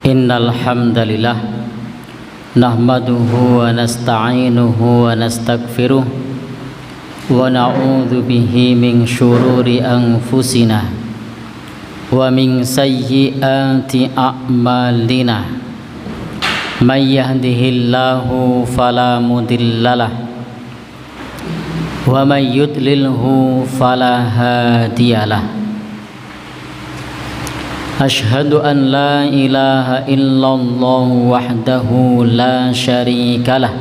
Innal hamdalillah nahmaduhu wa nasta'inuhu wa nastaghfiruh wa na'udzu bihi min syururi anfusina wa min sayyiati a'malina. May yahdihillahu fala mudhillalah wa may yudlilhu fala hadiyalah. Asyhadu an la ilaha illallah wahdahu la syarikalah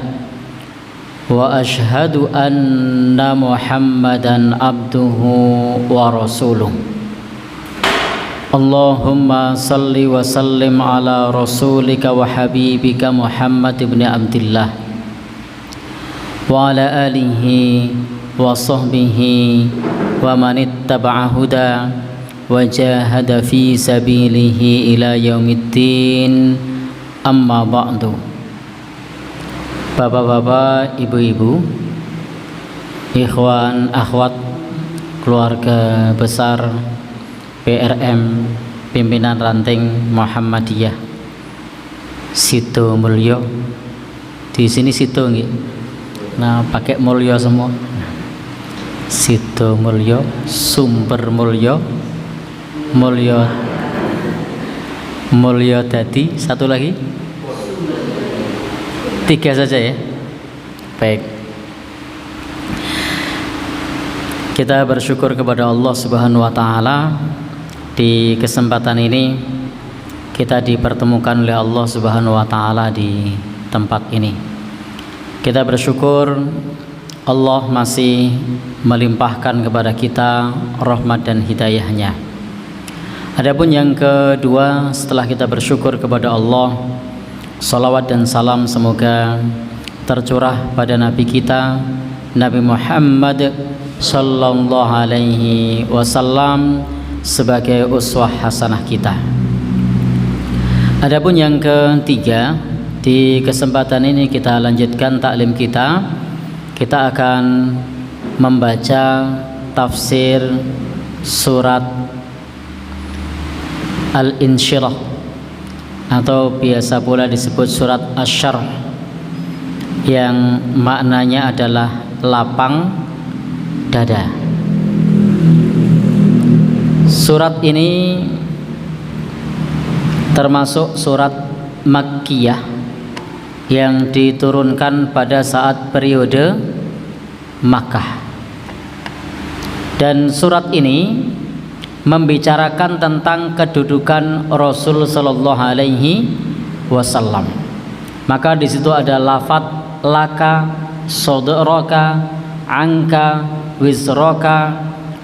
wa asyhadu anna Muhammadan abduhu wa rasuluh. Allahumma salli wa sallim ala rasulika wa habibika Muhammad ibn Abdillah wa ala alihi wa sahbihi wa man ittaba'a huda wa jahada fi sabilihi ila yaumiddin. Amma ba'du. Bapak-bapak, ibu-ibu, ikhwan, akhwat, keluarga besar PRM Pimpinan Ranting Muhammadiyah Sito Mulyo. Di sini Sito nggih. Nah, pakai Mulyo semua. Sito Mulyo, Sumber Mulyo, Mulyo Dadi, satu lagi, 3 saja ya. Baik, kita bersyukur kepada Allah Subhanahu wa Ta'ala. Di kesempatan ini kita dipertemukan oleh Allah Subhanahu wa Ta'ala di tempat ini. Kita bersyukur Allah masih melimpahkan kepada kita rahmat dan hidayahnya. Adapun yang kedua, setelah kita bersyukur kepada Allah, salawat dan salam semoga tercurah pada Nabi kita, Nabi Muhammad sallallahu alaihi wasallam, sebagai uswah hasanah kita. Adapun yang ketiga, di kesempatan ini kita lanjutkan taklim kita. Kita akan membaca tafsir surat Al-Insyirah atau biasa pula disebut surat Asy-Syarh, yang maknanya adalah lapang dada. Surat ini termasuk surat Makkiyah yang diturunkan pada saat periode Makkah. Dan surat ini membicarakan tentang kedudukan Rasul sallallahu alaihi wasallam. Maka di situ ada lafaz laka, sadraka, angka, wizraka.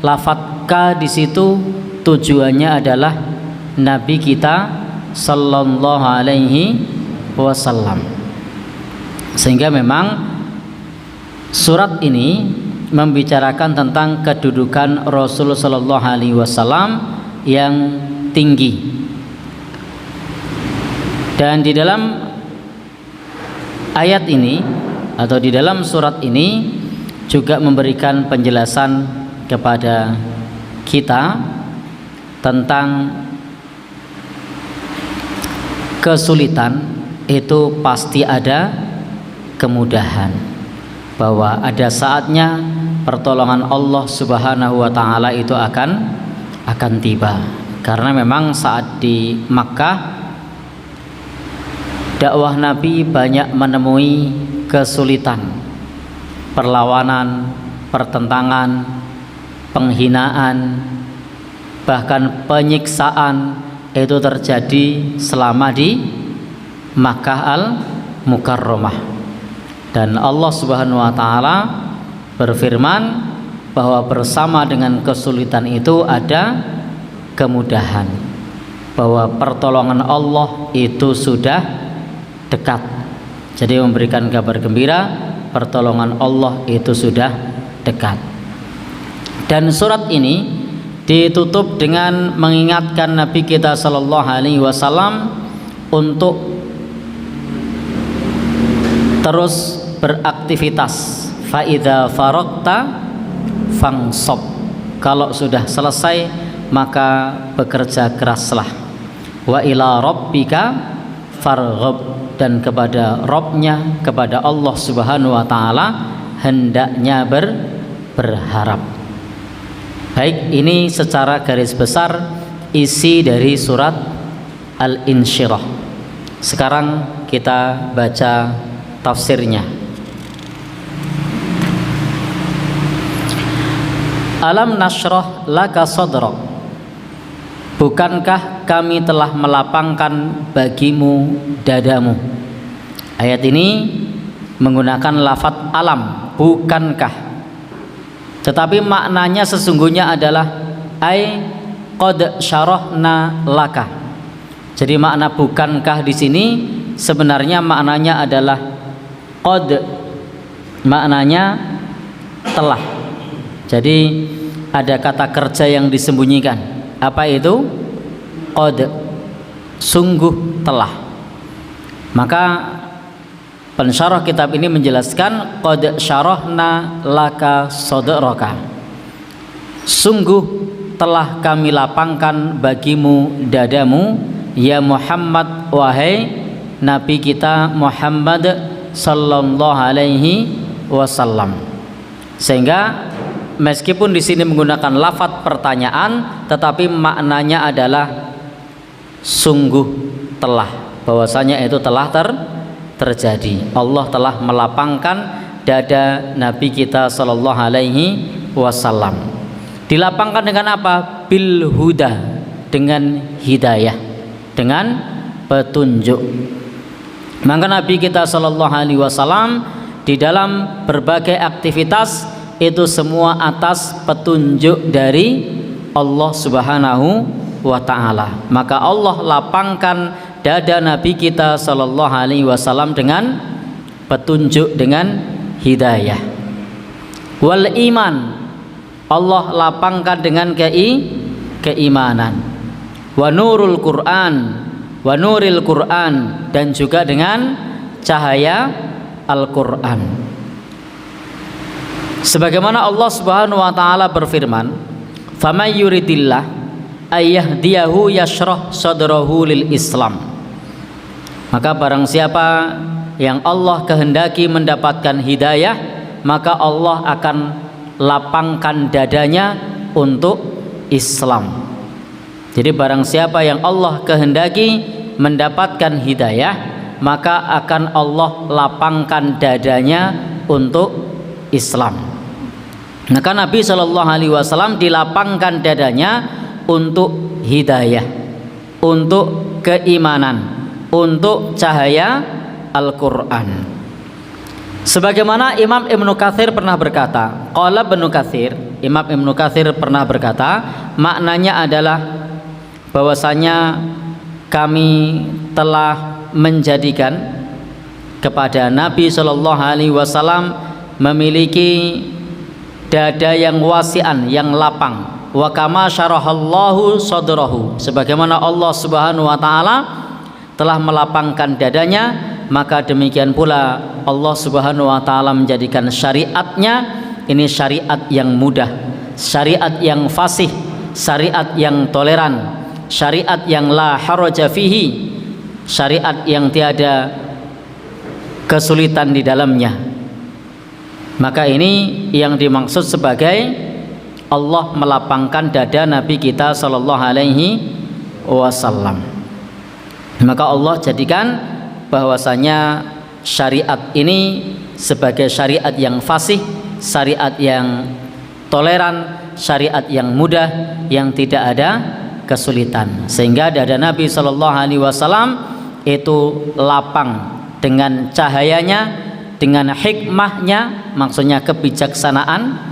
Lafaz ka di situ tujuannya adalah Nabi kita sallallahu alaihi wasallam. Sehingga memang surat ini membicarakan tentang kedudukan Rasul sallallahu alaihi wasallam yang tinggi. Dan di dalam ayat ini atau di dalam surat ini juga memberikan penjelasan kepada kita tentang kesulitan itu pasti ada kemudahan, bahwa ada saatnya pertolongan Allah Subhanahu wa Ta'ala itu akan tiba. Karena memang saat di Makkah dakwah Nabi banyak menemui kesulitan, perlawanan, pertentangan, penghinaan, bahkan penyiksaan itu terjadi selama di Makkah Al-Mukarramah. Dan Allah Subhanahu wa Ta'ala berfirman bahwa bersama dengan kesulitan itu ada kemudahan, bahwa pertolongan Allah itu sudah dekat. Jadi memberikan kabar gembira, pertolongan Allah itu sudah dekat. Dan surat ini ditutup dengan mengingatkan Nabi kita sallallahu alaihi wasallam untuk terus beraktivitas. Fa idza faragta fansab, kalau sudah selesai maka bekerja keraslah. wa ila rabbika farghab, dan kepada Rabbnya, kepada Allah Subhanahu wa taala hendaknya berharap. Baik, ini secara garis besar isi dari surat Al-Insyirah. Sekarang kita baca tafsirnya. Alam nashrah laka sadrak, bukankah kami telah melapangkan bagimu dadamu. Ayat ini menggunakan lafadz alam, bukankah, tetapi maknanya sesungguhnya adalah ai qad syarahna laka. Jadi makna bukankah di sini sebenarnya maknanya adalah qad, maknanya telah. Jadi ada kata kerja yang disembunyikan. Apa itu? Qad, sungguh telah. Maka pensyarah kitab ini menjelaskan qad syarahna laka sadraka, sungguh telah kami lapangkan bagimu dadamu ya Muhammad, wahai Nabi kita Muhammad sallallahu alaihi wasallam. Sehingga meskipun di sini menggunakan lafadz pertanyaan, tetapi maknanya adalah sungguh telah, bahwasanya itu telah terjadi. Allah telah melapangkan dada Nabi kita sallallahu alaihi wasallam. Dilapangkan dengan apa? Bil huda, dengan hidayah, dengan petunjuk. Maka Nabi kita sallallahu alaihi wasallam di dalam berbagai aktivitas itu semua atas petunjuk dari Allah Subhanahu wa taala. Maka Allah lapangkan dada Nabi kita sallallahu alaihi wasallam dengan petunjuk, dengan hidayah. Wal iman, Allah lapangkan dengan keimanan. Wa nurul Quran, wa nuril Quran, dan juga dengan cahaya Al-Qur'an. Sebagaimana Allah Subhanahu wa taala berfirman, "Faman yuridillah ayyahdiyahu yashrah sadrahu lil Islam." Maka barang siapa yang Allah kehendaki mendapatkan hidayah, maka Allah akan lapangkan dadanya untuk Islam. Jadi barang siapa yang Allah kehendaki mendapatkan hidayah, maka akan Allah lapangkan dadanya untuk Islam. Maka Nabi Shallallahu Alaihi Wasallam dilapangkan dadanya untuk hidayah, untuk keimanan, untuk cahaya Al-Quran. Sebagaimana Imam Ibnu Katsir pernah berkata, qala Ibnu Katsir, Imam Ibnu Katsir pernah berkata, maknanya adalah bahwasanya kami telah menjadikan kepada Nabi Shallallahu Alaihi Wasallam memiliki dada yang wasi'an, yang lapang. Wa kama syarahallahu sadrahu, sebagaimana Allah Subhanahu wa taala telah melapangkan dadanya, maka demikian pula Allah Subhanahu wa taala menjadikan syariatnya ini syariat yang mudah, syariat yang fasih, syariat yang toleran, syariat yang la haraja fihi, syariat yang tiada kesulitan di dalamnya. Maka ini yang dimaksud sebagai Allah melapangkan dada Nabi kita sallallahu alaihi wasallam. Maka Allah jadikan bahwasanya syariat ini sebagai syariat yang fasih, syariat yang toleran, syariat yang mudah, yang tidak ada kesulitan. Sehingga dada Nabi sallallahu alaihi wasallam itu lapang dengan cahayanya, dengan hikmahnya, maksudnya kebijaksanaan,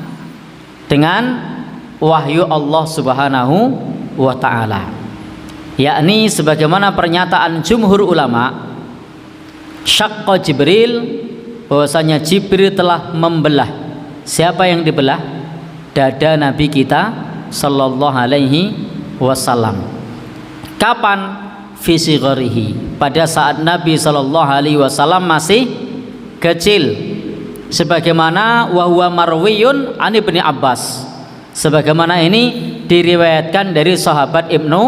dengan wahyu Allah Subhanahu wa taala. Yakni sebagaimana pernyataan jumhur ulama, syaqqa Jibril, bahwasanya Jibril telah membelah. Siapa yang dibelah? Dada Nabi kita sallallahu alaihi wasallam. Kapan? Fi sigharihi, pada saat Nabi sallallahu alaihi wasallam masih kecil, sebagaimana wahwa marwiyun an Ibni Abbas, sebagaimana ini diriwayatkan dari sahabat Ibnu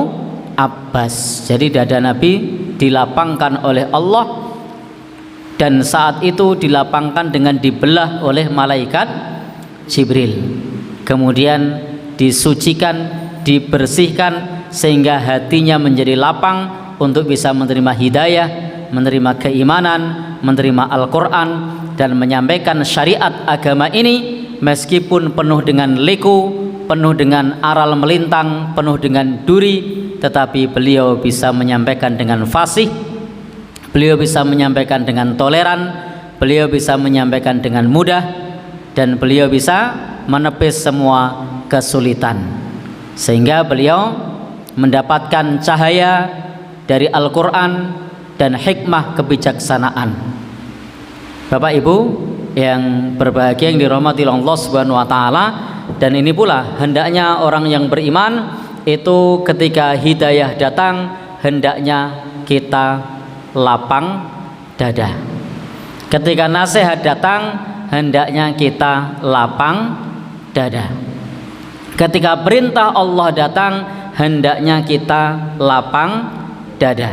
Abbas. Jadi dada Nabi dilapangkan oleh Allah, dan saat itu dilapangkan dengan dibelah oleh malaikat Jibril. Kemudian disucikan, dibersihkan sehingga hatinya menjadi lapang untuk bisa menerima hidayah, menerima keimanan, menerima Al-Quran, dan menyampaikan syariat agama ini meskipun penuh dengan liku, penuh dengan aral melintang, penuh dengan duri, tetapi beliau bisa menyampaikan dengan fasih, beliau bisa menyampaikan dengan toleran, beliau bisa menyampaikan dengan mudah, dan beliau bisa menepis semua kesulitan, sehingga beliau mendapatkan cahaya dari Al-Quran dan hikmah kebijaksanaan. Bapak Ibu yang berbahagia, yang dirahmati Allah Subhanahu wa taala, dan ini pula hendaknya orang yang beriman itu ketika hidayah datang hendaknya kita lapang dada. Ketika nasihat datang hendaknya kita lapang dada. Ketika perintah Allah datang hendaknya kita lapang dada.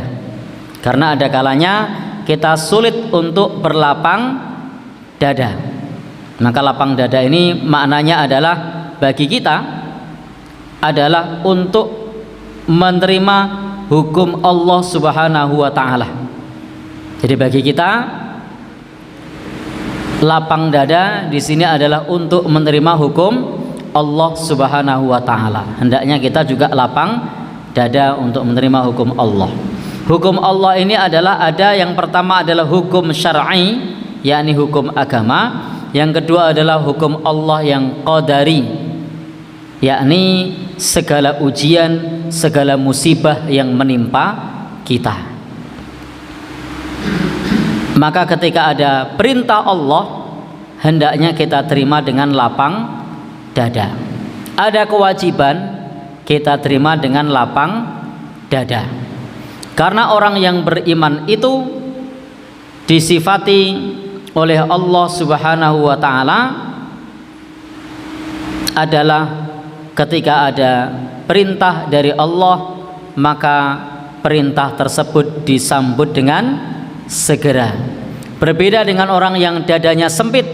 Karena ada kalanya kita sulit untuk berlapang dada. Maka lapang dada ini maknanya adalah bagi kita adalah untuk menerima hukum Allah Subhanahu wa taala. Jadi bagi kita lapang dada di sini adalah untuk menerima hukum Allah Subhanahu wa taala. Hendaknya kita juga lapang dada untuk menerima hukum Allah. Hukum Allah ini adalah ada yang pertama adalah hukum syar'i, yakni hukum agama. Yang kedua adalah hukum Allah yang qadari, yakni segala ujian, segala musibah yang menimpa kita. Maka ketika ada perintah Allah hendaknya kita terima dengan lapang dada. Ada kewajiban kita terima dengan lapang dada. Karena orang yang beriman itu disifati oleh Allah Subhanahu wa taala adalah ketika ada perintah dari Allah maka perintah tersebut disambut dengan segera. Berbeda dengan orang yang dadanya sempit,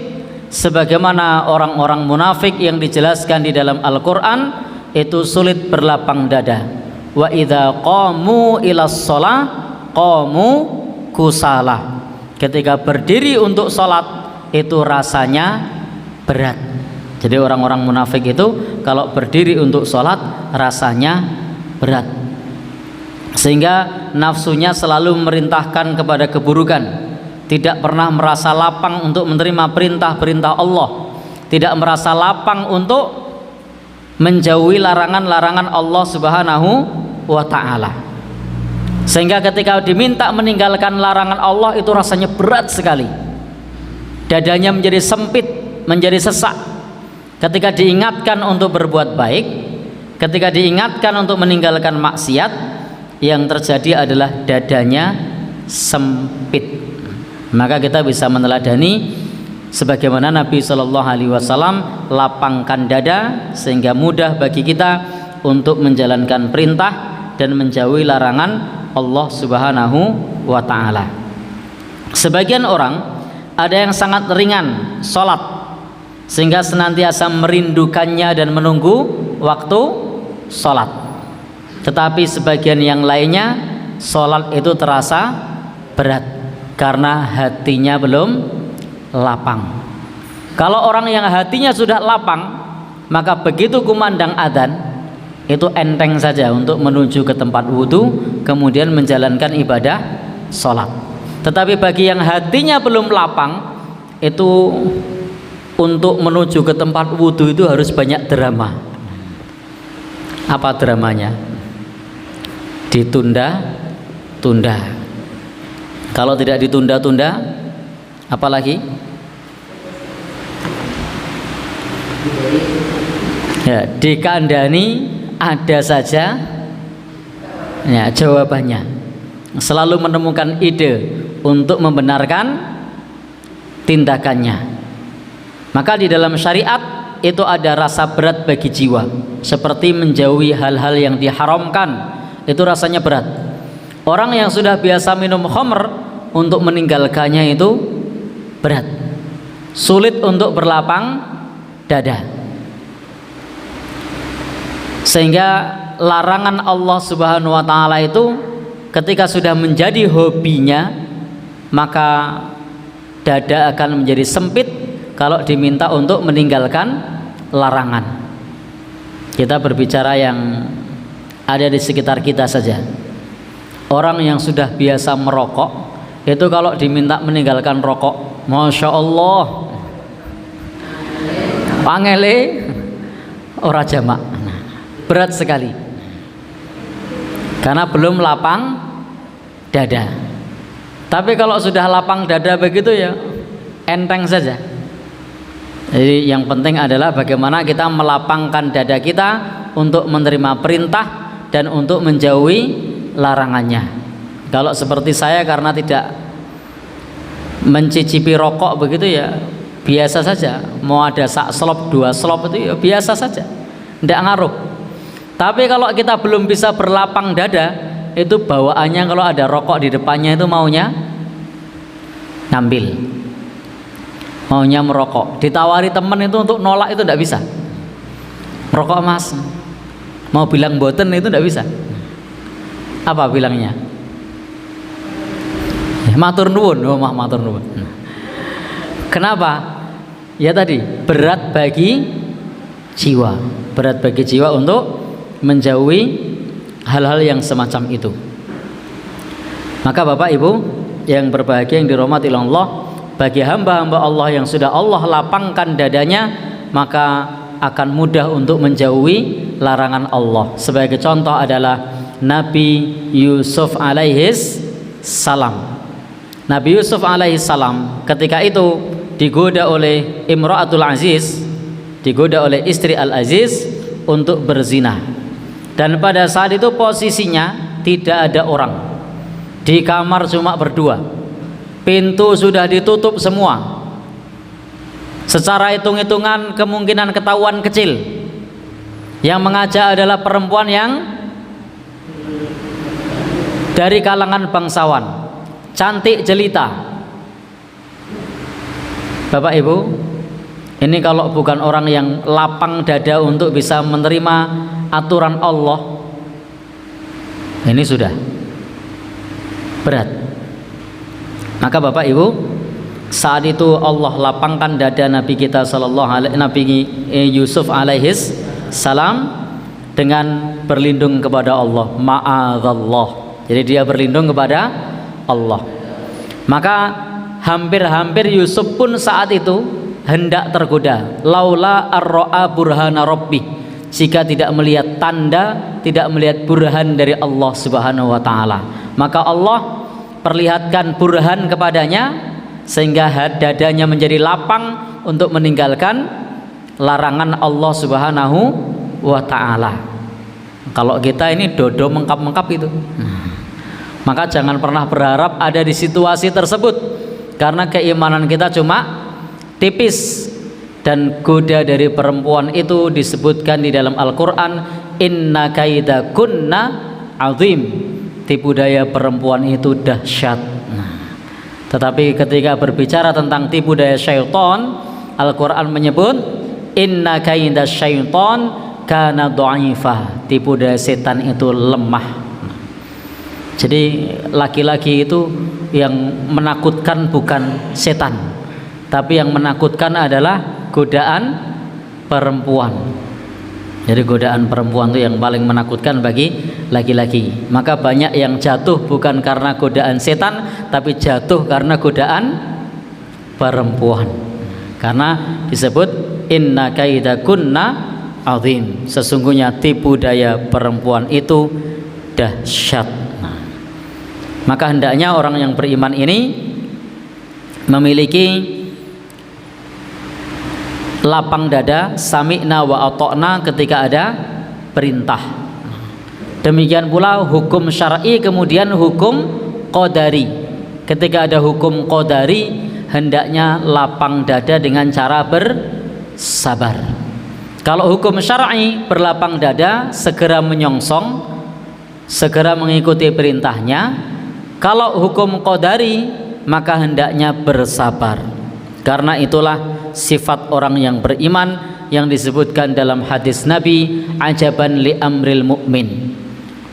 sebagaimana orang-orang munafik yang dijelaskan di dalam Al-Quran itu sulit berlapang dada. Wa idza qamu ilas shalah qamu kusalah. Ketika berdiri untuk sholat itu rasanya berat. Jadi orang-orang munafik itu kalau berdiri untuk sholat rasanya berat, sehingga nafsunya selalu memerintahkan kepada keburukan, tidak pernah merasa lapang untuk menerima perintah-perintah Allah, tidak merasa lapang untuk menjauhi larangan-larangan Allah Subhanahu wa ta'ala. Sehingga ketika diminta meninggalkan larangan Allah itu rasanya berat sekali, dadanya menjadi sempit, menjadi sesak. Ketika diingatkan untuk berbuat baik, ketika diingatkan untuk meninggalkan maksiat, yang terjadi adalah dadanya sempit. Maka kita bisa meneladani sebagaimana Nabi Shallallahu Alaihi Wasallam lapangkan dada sehingga mudah bagi kita untuk menjalankan perintah dan menjauhi larangan Allah Subhanahu wa ta'ala. Sebagian orang ada yang sangat ringan sholat sehingga senantiasa merindukannya dan menunggu waktu sholat. Tetapi sebagian yang lainnya sholat itu terasa berat karena hatinya belum lapang. Kalau orang yang hatinya sudah lapang, maka begitu kumandang adzan itu enteng saja untuk menuju ke tempat wudhu, kemudian menjalankan ibadah sholat. Tetapi bagi yang hatinya belum lapang, itu untuk menuju ke tempat wudhu itu harus banyak drama. Apa dramanya? Ditunda-tunda. Kalau tidak ditunda-tunda, apalagi? Ya, dikandani ada saja ya jawabannya. Selalu menemukan ide untuk membenarkan tindakannya. Maka di dalam syariat itu ada rasa berat bagi jiwa, seperti menjauhi hal-hal yang diharamkan itu rasanya berat. Orang yang sudah biasa minum khamr untuk meninggalkannya itu berat, sulit untuk berlapang dada. Sehingga larangan Allah Subhanahu wa taala itu ketika sudah menjadi hobinya, maka dada akan menjadi sempit kalau diminta untuk meninggalkan larangan. Kita berbicara yang ada di sekitar kita saja. Orang yang sudah biasa merokok itu kalau diminta meninggalkan rokok, Masya Allah, pangele ora jamak, berat sekali karena belum lapang dada. Tapi kalau sudah lapang dada begitu ya enteng saja. Jadi yang penting adalah bagaimana kita melapangkan dada kita untuk menerima perintah dan untuk menjauhi larangannya. Kalau seperti saya karena tidak mencicipi rokok begitu ya biasa saja. Mau ada sak slop, 2 slop itu ya biasa saja, tidak ngaruh. Tapi kalau kita belum bisa berlapang dada, itu bawaannya kalau ada rokok di depannya itu maunya ngambil, maunya merokok. Ditawari teman itu untuk nolak itu tidak bisa. Merokok mas, mau bilang boten itu tidak bisa. Apa bilangnya? Ya, matur nuwun, matur nuwun. Kenapa? Ya tadi berat bagi jiwa, berat bagi jiwa untuk menjauhi hal-hal yang semacam itu. Maka Bapak Ibu yang berbahagia yang dirahmati Allah, bagi hamba-hamba Allah yang sudah Allah lapangkan dadanya, maka akan mudah untuk menjauhi larangan Allah. Sebagai contoh adalah Nabi Yusuf alaihis salam. Nabi Yusuf alaihi salam ketika itu digoda oleh Imra'atul Aziz, digoda oleh istri Al-Aziz untuk berzina. Dan pada saat itu posisinya tidak ada orang, di kamar cuma berdua, pintu sudah ditutup semua. Secara hitung-hitungan kemungkinan ketahuan kecil. Yang mengajak adalah perempuan yang dari kalangan bangsawan, cantik jelita. Bapak Ibu, ini kalau bukan orang yang lapang dada untuk bisa menerima aturan Allah, ini sudah berat. Maka Bapak Ibu, saat itu Allah lapangkan dada Nabi kita Nabi Yusuf alaihis salam dengan berlindung kepada Allah, ma'adzallah. Jadi dia berlindung kepada Allah. Maka hampir-hampir Yusuf pun saat itu hendak tergoda, laula ar-ra'a burhana rabbi, jika tidak melihat tanda, tidak melihat burhan dari Allah Subhanahu wa taala. Maka Allah perlihatkan burhan kepadanya sehingga dadanya menjadi lapang untuk meninggalkan larangan Allah Subhanahu wa taala. Kalau kita ini dodo mengkap-mengkap itu, maka jangan pernah berharap ada di situasi tersebut, karena keimanan kita cuma tipis. Dan goda dari perempuan itu disebutkan di dalam Al-Quran, inna kaida kunna azim, tipu daya perempuan itu dahsyat. Tetapi ketika berbicara tentang tipu daya syaitan, Al-Quran menyebut inna kaida syaitan kana dhaifah, tipu daya setan itu lemah. Jadi laki-laki itu yang menakutkan bukan setan, tapi yang menakutkan adalah godaan perempuan. Jadi godaan perempuan itu yang paling menakutkan bagi laki-laki. Maka banyak yang jatuh bukan karena godaan setan, tapi jatuh karena godaan perempuan. Karena disebut inna kaida kunna azim, sesungguhnya tipu daya perempuan itu dahsyat. Maka hendaknya orang yang beriman ini memiliki lapang dada, sami'na wa ata'na ketika ada perintah. Demikian pula hukum syar'i, kemudian hukum qadari. Ketika ada hukum qadari, hendaknya lapang dada dengan cara bersabar. Kalau hukum syar'i berlapang dada, segera menyongsong segera mengikuti perintahnya. Kalau hukum qadari, maka hendaknya bersabar. Karena itulah sifat orang yang beriman yang disebutkan dalam hadis Nabi, ajaban li amril mu'min,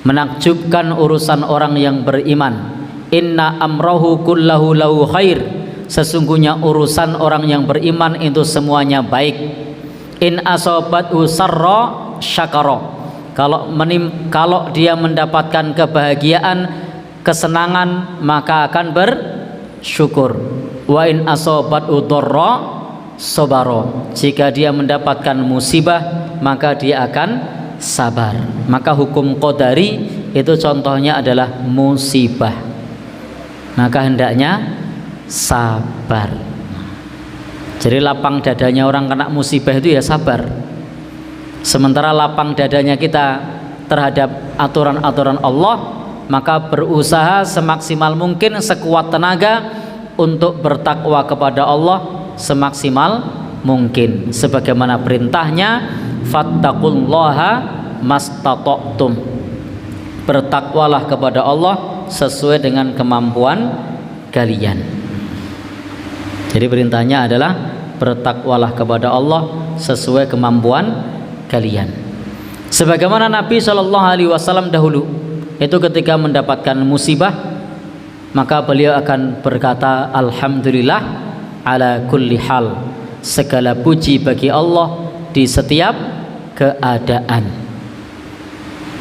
menakjubkan urusan orang yang beriman. Inna amrahu kullahu lahu khair, sesungguhnya urusan orang yang beriman itu semuanya baik. In asobathu sarra syakara, kalau dia mendapatkan kebahagiaan, kesenangan, maka akan bersyukur. Wa in asobathu dharra sabara, jika dia mendapatkan musibah, maka dia akan sabar. Maka hukum qadari itu contohnya adalah musibah, maka hendaknya sabar. Jadi lapang dadanya orang kena musibah itu ya sabar. Sementara lapang dadanya kita terhadap aturan-aturan Allah, maka berusaha semaksimal mungkin, sekuat tenaga untuk bertakwa kepada Allah semaksimal mungkin, sebagaimana perintahnya, fattaqullaha mastata'tum, bertakwalah kepada Allah sesuai dengan kemampuan kalian. Jadi perintahnya adalah bertakwalah kepada Allah sesuai kemampuan kalian. Sebagaimana Nabi SAW dahulu itu ketika mendapatkan musibah, maka beliau akan berkata, alhamdulillah ala kulli hal, segala puji bagi Allah di setiap keadaan.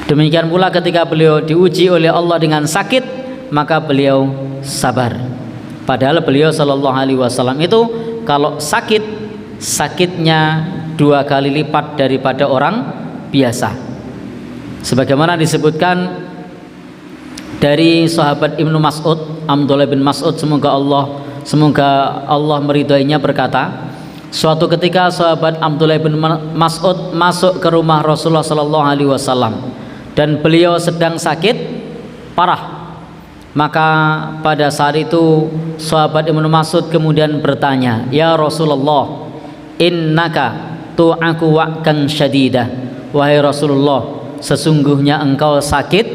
Demikian pula ketika beliau diuji oleh Allah dengan sakit, maka beliau sabar. Padahal beliau SAW itu kalau sakit, sakitnya 2 kali lipat daripada orang biasa. Sebagaimana disebutkan dari sahabat Ibnu Mas'ud, Abdullah bin Mas'ud, semoga Allah meridhoinya, berkata, suatu ketika sahabat Abdullah bin Mas'ud masuk ke rumah Rasulullah SAW dan beliau sedang sakit parah. Maka pada saat itu sahabat Ibnu Mas'ud kemudian bertanya, ya Rasulullah, innaka tu'aku wa'kan syadidah, wahai Rasulullah, sesungguhnya engkau sakit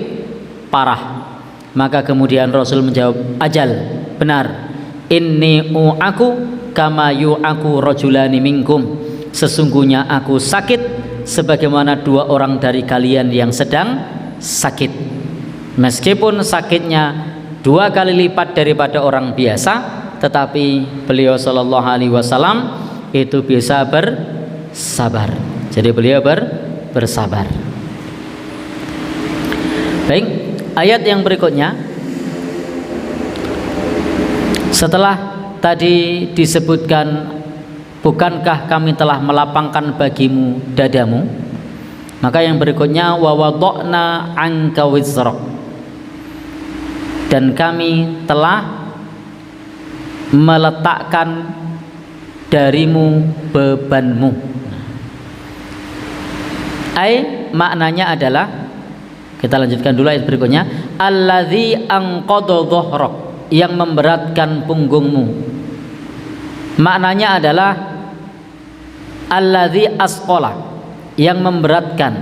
parah. Maka kemudian Rasul menjawab, ajal, benar, inni u'aku kama yu'aku rajulani minkum, sesungguhnya aku sakit sebagaimana 2 orang dari kalian yang sedang sakit. Meskipun sakitnya 2 kali lipat daripada orang biasa, tetapi beliau SAW itu bisa bersabar. Jadi beliau bersabar. Baik, ayat yang berikutnya, setelah tadi disebutkan, bukankah kami telah melapangkan bagimu dadamu, maka yang berikutnya, wa wada'na 'anka wizrak, dan kami telah meletakkan darimu bebanmu. Maknanya adalah, kita lanjutkan dulu ayat berikutnya, alladzi anqadha dhahrak, yang memberatkan punggungmu. Maknanya adalah alladzi asqala, yang memberatkan,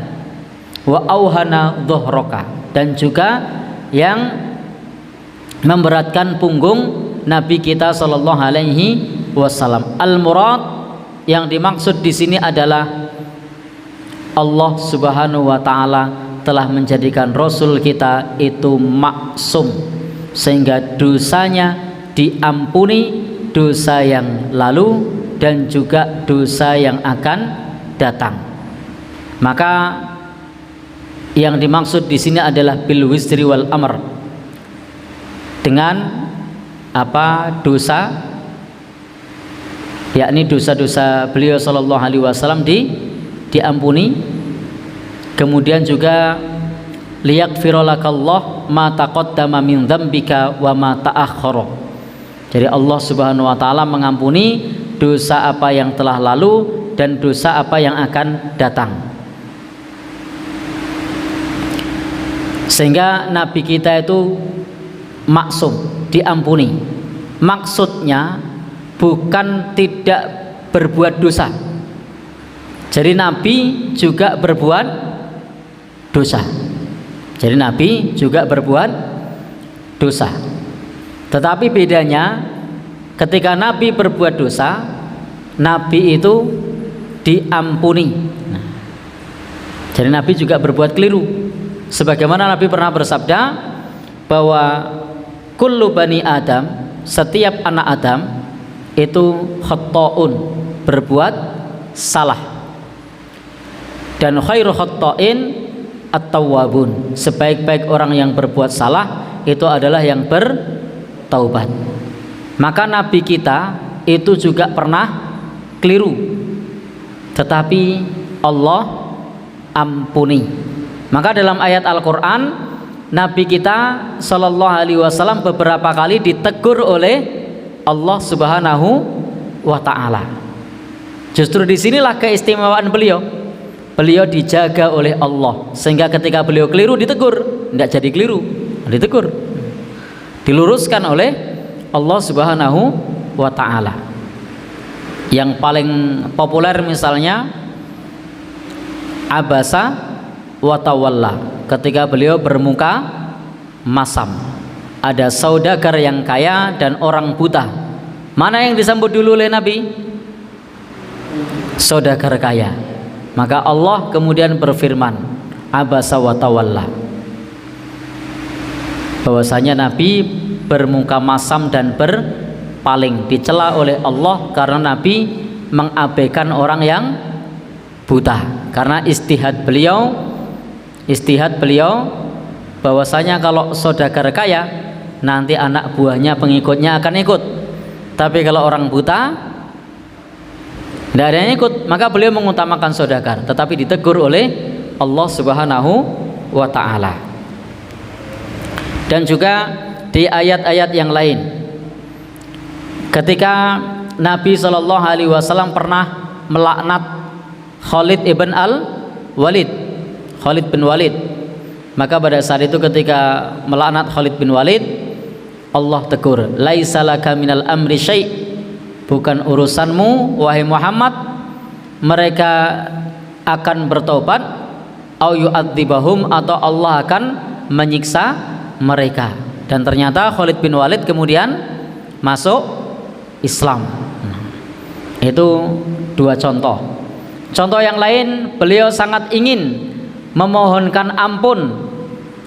wa auhana dhahraka, dan juga yang memberatkan punggung Nabi kita sallallahu alaihi wasallam. Al-murad, yang dimaksud di sini adalah Allah Subhanahu wa taala telah menjadikan Rasul kita itu maksum, sehingga dosanya diampuni, dosa yang lalu dan juga dosa yang akan datang. Maka yang dimaksud di sini adalah bil wisri wal amr, dengan dosa, yakni dosa-dosa beliau sallallahu alaihi wasallam diampuni. Kemudian juga liyaghfiralakallah ma taqaddama min dzambika wa ma ta'akhkhara. Jadi Allah Subhanahu wa taala mengampuni dosa apa yang telah lalu dan dosa apa yang akan datang. Sehingga Nabi kita itu maksum, diampuni. Maksudnya bukan tidak berbuat dosa. Jadi Nabi juga berbuat dosa. Jadi Nabi juga berbuat dosa. Tetapi bedanya ketika Nabi berbuat dosa, Nabi itu diampuni. Jadi Nabi juga berbuat keliru. Sebagaimana Nabi pernah bersabda bahwa kullu bani Adam, setiap anak Adam itu khata'un, berbuat salah. Dan khairu khata'in at-tawwabun, sebaik-baik orang yang berbuat salah itu adalah yang bertaubat. Maka Nabi kita itu juga pernah keliru, tetapi Allah ampuni. Maka dalam ayat Al-Quran, Nabi kita Shallallahu Alaihi Wasallam beberapa kali ditegur oleh Allah Subhanahu wa Ta'ala. Justru disinilah keistimewaan beliau. Beliau dijaga oleh Allah, sehingga ketika beliau keliru ditegur, tidak jadi keliru, ditegur, diluruskan oleh Allah Subhanahu wa Ta'ala. Yang paling populer misalnya abasa wa tawalla, ketika beliau bermuka masam. Ada saudagar yang kaya dan orang buta. Mana yang disambut dulu oleh Nabi? Saudagar kaya. Maka Allah kemudian berfirman, abasa wa tawalla, bahwasanya Nabi bermuka masam dan berpaling, dicela oleh Allah karena Nabi mengabaikan orang yang buta. Karena istihad beliau bahwasanya kalau saudagar kaya nanti anak buahnya pengikutnya akan ikut, tapi kalau orang buta tidak ada yang ikut, maka beliau mengutamakan saudagar, tetapi ditegur oleh Allah Subhanahu wa Ta'ala. Dan juga di ayat-ayat yang lain, ketika Nabi Shallallahu Alaihi Wasallam pernah melaknat Khalid ibn al-Walid, Khalid bin Walid, maka pada saat itu ketika melaknat Khalid bin Walid, Allah tegur, laisa laka minal amri syai', bukan urusanmu wahai Muhammad, mereka akan bertobat, au yu'adzibahum, atau Allah akan menyiksa mereka. Dan ternyata Khalid bin Walid kemudian masuk Islam. Itu dua contoh. Contoh yang lain, beliau sangat ingin memohonkan ampun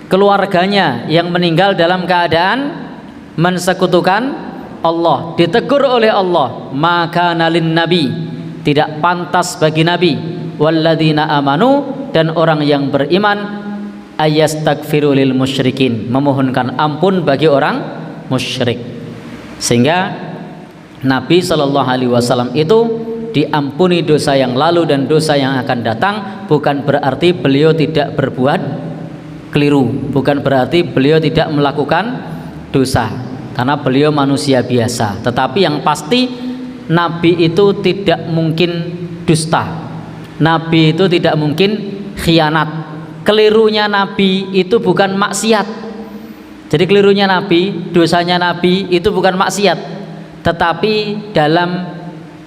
keluarganya yang meninggal dalam keadaan mensekutukan Allah. Ditegur oleh Allah, maka nalin nabi, tidak pantas bagi Nabi, walladzina amanu, dan orang yang beriman, ayastaghfiru lil musyrikin, memohonkan ampun bagi orang musyrik. Sehingga Nabi Shallallahu Alaihi Wasallam itu diampuni dosa yang lalu dan dosa yang akan datang. Bukan berarti beliau tidak berbuat keliru, bukan berarti beliau tidak melakukan dosa, karena beliau manusia biasa. Tetapi yang pasti Nabi itu tidak mungkin dusta, Nabi itu tidak mungkin khianat. Kelirunya Nabi itu bukan maksiat. Jadi kelirunya Nabi, dosanya Nabi itu bukan maksiat, tetapi dalam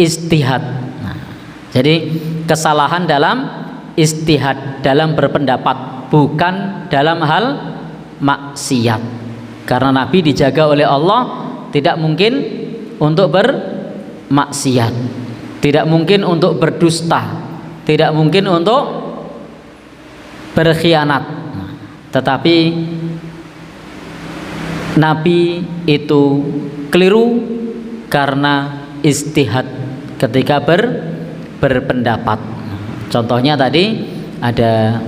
istihad. Jadi kesalahan dalam istihad, dalam berpendapat, bukan dalam hal maksiat. Karena Nabi dijaga oleh Allah, tidak mungkin untuk bermaksiat, tidak mungkin untuk berdusta, tidak mungkin untuk berkhianat. Tetapi Nabi itu keliru karena istihad ketika berpendapat. Contohnya tadi ada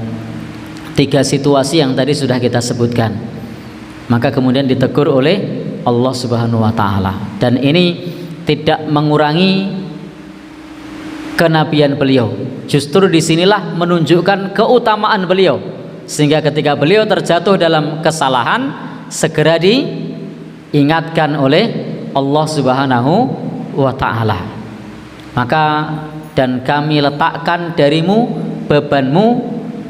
3 situasi yang tadi sudah kita sebutkan. Maka kemudian ditegur oleh Allah Subhanahu wa Ta'ala. Dan ini tidak mengurangi kenabian beliau. Justru disinilah menunjukkan keutamaan beliau, sehingga ketika beliau terjatuh dalam kesalahan, segera diingatkan oleh Allah Subhanahu wa Ta'ala. Maka dan kami letakkan darimu bebanmu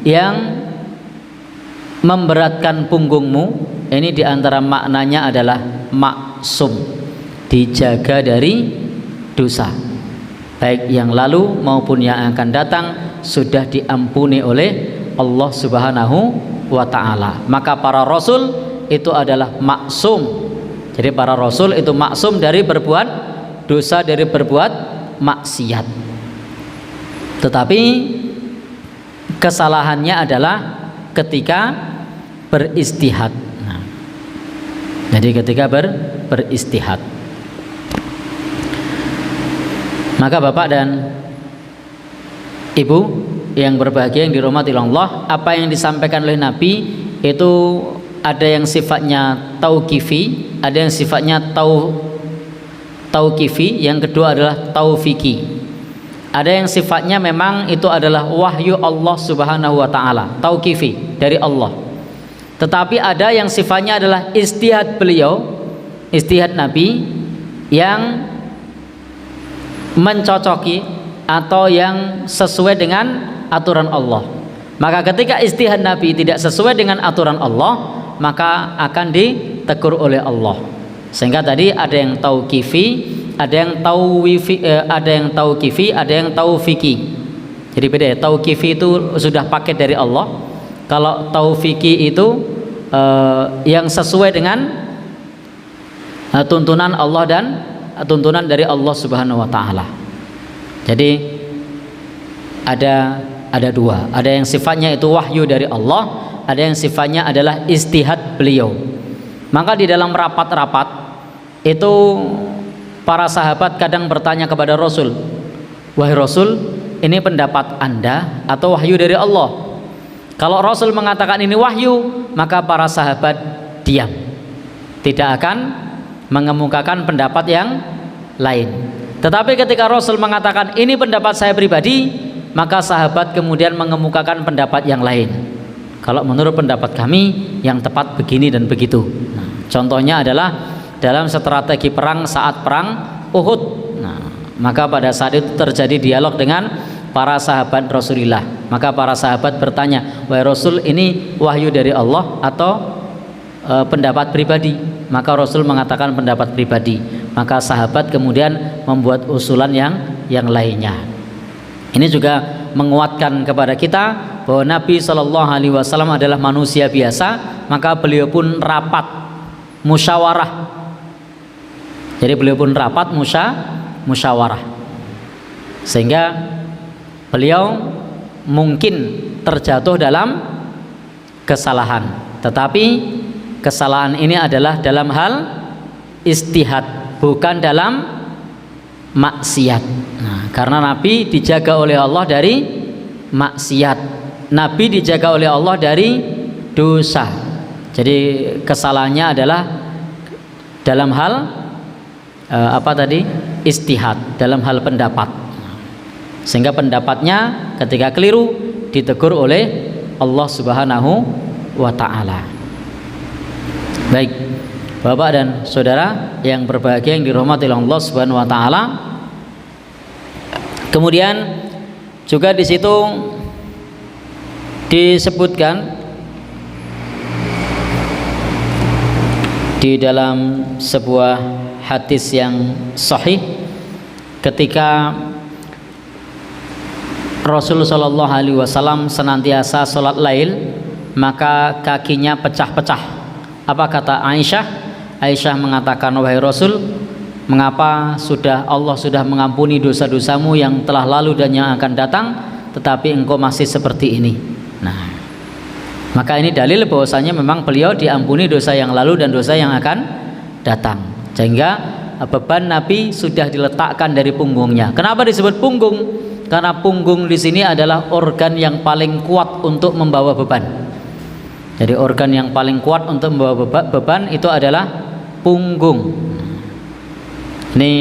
yang memberatkan punggungmu. Ini diantara maknanya adalah maksum, dijaga dari dosa, baik yang lalu maupun yang akan datang, sudah diampuni oleh Allah Subhanahu wa ta'ala. Maka para rasul itu adalah maksum. Jadi para rasul itu maksum dari berbuat dosa, dari berbuat maksiat. Tetapi kesalahannya adalah ketika beristihad. Nah, jadi ketika beristihad. Maka Bapak dan Ibu yang berbahagia, yang dirahmati Allah, apa yang disampaikan oleh Nabi itu ada yang sifatnya tauqifi, ada yang sifatnya tauqifi, yang kedua adalah taufiki. Ada yang sifatnya memang itu adalah wahyu Allah Subhanahu wa taala, tauqifi dari Allah. Tetapi ada yang sifatnya adalah istihad beliau, istihad Nabi yang mencocoki atau yang sesuai dengan aturan Allah. Maka ketika istihad Nabi tidak sesuai dengan aturan Allah, maka akan ditegur oleh Allah. Sehingga tadi ada yang tauqifi, ada yang tauwifi, ada yang tauqifi, ada yang taufiki. Jadi beda ya, tauqifi itu sudah paket dari Allah. Kalau taufiki itu yang sesuai dengan tuntunan Allah dan tuntunan dari Allah Subhanahu wa taala. Jadi ada dua. Ada yang sifatnya itu wahyu dari Allah, ada yang sifatnya adalah istihad beliau. Maka di dalam rapat-rapat itu para sahabat kadang bertanya kepada Rasul, "Wahai Rasul, ini pendapat Anda atau wahyu dari Allah?" Kalau Rasul mengatakan ini wahyu, maka para sahabat diam. Tidak akan mengemukakan pendapat yang lain. Tetapi ketika Rasul mengatakan ini pendapat saya pribadi, maka sahabat kemudian mengemukakan pendapat yang lain. Kalau menurut pendapat kami yang tepat begini dan begitu. Nah, contohnya adalah dalam strategi perang saat perang Uhud. Nah, maka pada saat itu terjadi dialog dengan para sahabat Rasulullah. Maka para sahabat bertanya, "Wahai Rasul, ini wahyu dari Allah atau pendapat pribadi?" Maka Rasul mengatakan pendapat pribadi. Maka sahabat kemudian membuat usulan yang lainnya. Ini juga menguatkan kepada kita bahwa Nabi Shallallahu Alaihi Wasallam adalah manusia biasa. Maka beliau pun rapat musyawarah. Jadi beliau pun rapat musyawarah. Sehingga beliau mungkin terjatuh dalam kesalahan. Tetapi kesalahan ini adalah dalam hal istihad, bukan dalam maksiat. Nah, karena Nabi dijaga oleh Allah dari maksiat, Nabi dijaga oleh Allah dari dosa. Jadi kesalahannya adalah dalam hal istihad, dalam hal pendapat. Sehingga pendapatnya ketika keliru ditegur oleh Allah Subhanahu wa ta'ala. Baik, Bapak dan Saudara yang berbahagia, yang dirahmati Allah Subhanahu wa taala. Kemudian juga di situ disebutkan di dalam sebuah hadis yang sahih ketika Rasulullah Shallallahu Alaihi Wasallam senantiasa sholat lail, maka kakinya pecah-pecah. Apa kata Aisyah? Aisyah mengatakan, "Wahai Rasul, mengapa Allah sudah mengampuni dosa-dosamu yang telah lalu dan yang akan datang, tetapi engkau masih seperti ini?" Nah, maka ini dalil bahwasanya memang beliau diampuni dosa yang lalu dan dosa yang akan datang. Sehingga beban Nabi sudah diletakkan dari punggungnya. Kenapa disebut punggung? Karena punggung di sini adalah organ yang paling kuat untuk membawa beban. Jadi organ yang paling kuat untuk membawa beban itu adalah punggung. Ini